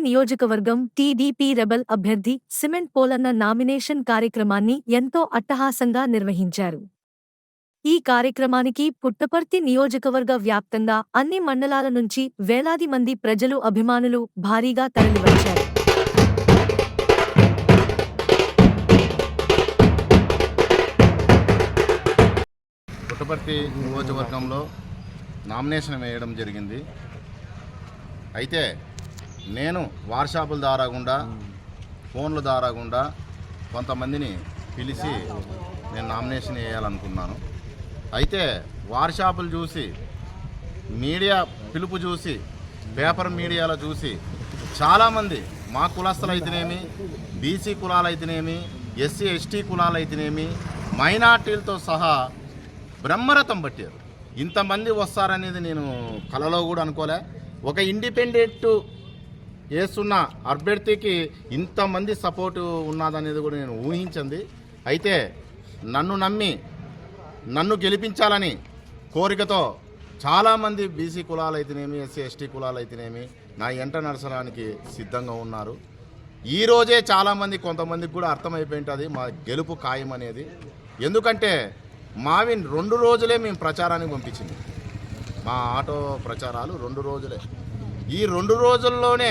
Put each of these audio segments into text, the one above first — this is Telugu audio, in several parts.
నియోజకవర్గం టీడీపీ రెబల్ అభ్యర్థి సిమెంట్ పోలన్న నామినేషన్ కార్యక్రమాన్ని ఎంతో అట్టహాసంగా నిర్వహించారు. ఈ కార్యక్రమానికి పుట్టపర్తి నియోజకవర్గ వ్యాప్తంగా అన్ని మండలాల నుంచి వేలాది మంది ప్రజలు అభిమానులు భారీగా తరలివచ్చారు. పుట్టపర్తి నియోజకవర్గంలో నామినేషన్ వేయడం జరిగింది. అయితే నేను వాట్సాప్ల ద్వారా గుండా ఫోన్ల ద్వారా గుండా కొంతమందిని పిలిచి నేను నామినేషన్ వేయాలనుకున్నాను. అయితే వాట్సాప్లు చూసి మీడియా పిలుపు చూసి పేపర్ మీడియాలో చూసి చాలామంది మా కులస్తులు అయితేనేమి, బీసీ కులాలు అయితేనేమి, ఎస్సీ ఎస్టీ కులాలు అయితేనేమి, మైనార్టీలతో సహా బ్రహ్మరథం పట్టారు. ఇంతమంది వస్తారనేది నేను కలలో కూడా అనుకోలే. ఒక ఇండిపెండెంట్ వేస్తున్న అభ్యర్థికి ఇంతమంది సపోర్టు ఉన్నదనేది కూడా నేను ఊహించింది. అయితే నన్ను నమ్మి నన్ను గెలిపించాలని కోరికతో చాలామంది బీసీ కులాలు అయితేనేమి, ఎస్సీ ఎస్టీ కులాలు అయితేనేమి నా ఎంట నడచడానికి సిద్ధంగా ఉన్నారు. ఈరోజే చాలామంది కొంతమందికి కూడా అర్థమైపోయి ఉంటుంది మా గెలుపు ఖాయం అనేది. ఎందుకంటే మావి 2 రోజులే మేము ప్రచారానికి పంపించింది. మా ఆటో ప్రచారాలు 2 రోజులే. ఈ 2 రోజుల్లోనే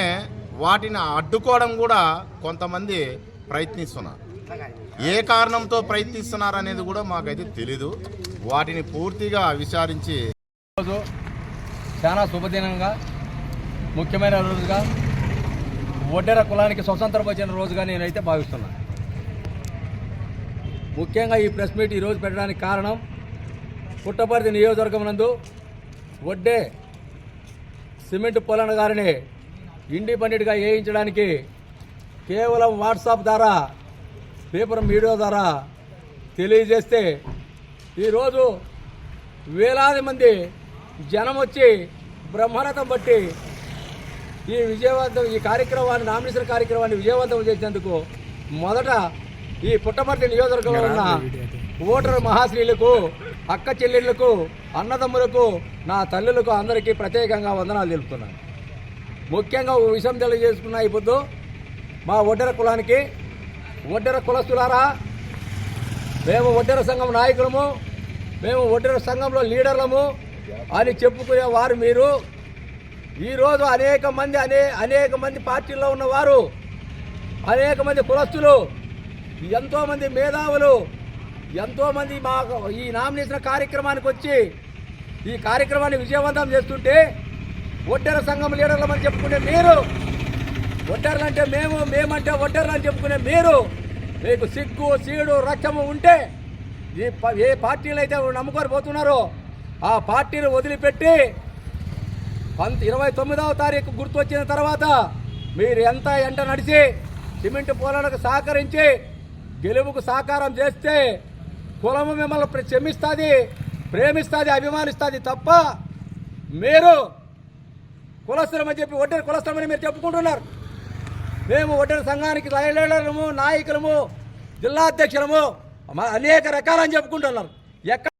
వాటిని అడ్డుకోవడం కూడా కొంతమంది ప్రయత్నిస్తున్నారు. ఏ కారణంతో ప్రయత్నిస్తున్నారు అనేది కూడా మాకైతే తెలీదు. వాటిని పూర్తిగా విచారించి రోజు చాలా శుభదినంగా, ముఖ్యమైన రోజుగా, ఒడ్డెర కులానికి స్వతంత్రం వచ్చిన రోజుగా నేనైతే భావిస్తున్నాను. ముఖ్యంగా ఈ ప్రెస్ మీట్ ఈరోజు పెట్టడానికి కారణం పుట్టపర్తి నియోజకవర్గం నందు ఒడ్డే సిమెంట్ పోలన్న గారిని ఇండిపెండెంట్గా వేయించడానికి కేవలం వాట్సాప్ ద్వారా, పేపర్ మీడియా ద్వారా తెలియజేస్తే ఈరోజు వేలాది మంది జనం వచ్చి బ్రహ్మరథం బట్టి ఈ కార్యక్రమాన్ని, నామినేషన్ కార్యక్రమాన్ని విజయవంతం చేసేందుకు మొదట ఈ పుట్టపర్తి నియోజకవర్గంలో ఉన్న ఓటరు మహాశ్రీలకు, అక్క చెల్లెళ్లకు, అన్నదమ్ములకు, నా తల్లులకు అందరికీ ప్రత్యేకంగా వందనాలు తెలుపుతున్నాను. ముఖ్యంగా ఓ విషయం తెలియజేసుకున్నా ఈ పొద్దు మా ఒడ్డెర కులానికి, ఒడ్డెర కులస్తులారా, మేము ఒడ్డెర సంఘం నాయకులము, మేము ఒడ్డెర సంఘంలో లీడర్లము అని చెప్పుకునే వారు మీరు. ఈరోజు అనేక మంది పార్టీల్లో ఉన్నవారు, అనేక మంది కులస్తులు, ఎంతోమంది మేధావులు, ఎంతోమంది మా ఈ నామినేషన్ కార్యక్రమానికి వచ్చి ఈ కార్యక్రమాన్ని విజయవంతం చేస్తుంటే ఒడ్డెర సంఘం లీడర్లమని చెప్పుకునే మీరు, ఒడ్డెర్లు అంటే మేమంటే ఒడ్డెర్లు అని చెప్పుకునే మీరు, మీకు సిగ్గు సీడు రక్తము ఉంటే ఏ పార్టీలు అయితే నమ్ముకొని పోతున్నారో ఆ పార్టీని వదిలిపెట్టి 29వ తారీఖు గుర్తు వచ్చిన తర్వాత మీరు ఎంట నడిచి సిమెంట్ పోలాలకు సహకరించి గెలుపుకు సహకారం చేస్తే కులము మిమ్మల్ని క్షమిస్తుంది, ప్రేమిస్తుంది, అభిమానిస్తుంది తప్ప మీరు కులస్తులమని చెప్పి ఒడ్డెర కులస్తులమని మీరు చెప్పుకుంటున్నారు. మేము ఒడ్డెర సంఘానికి లీడర్లము, నాయకులము, జిల్లా అధ్యక్షులము, అనేక రకాలని చెప్పుకుంటున్నారు.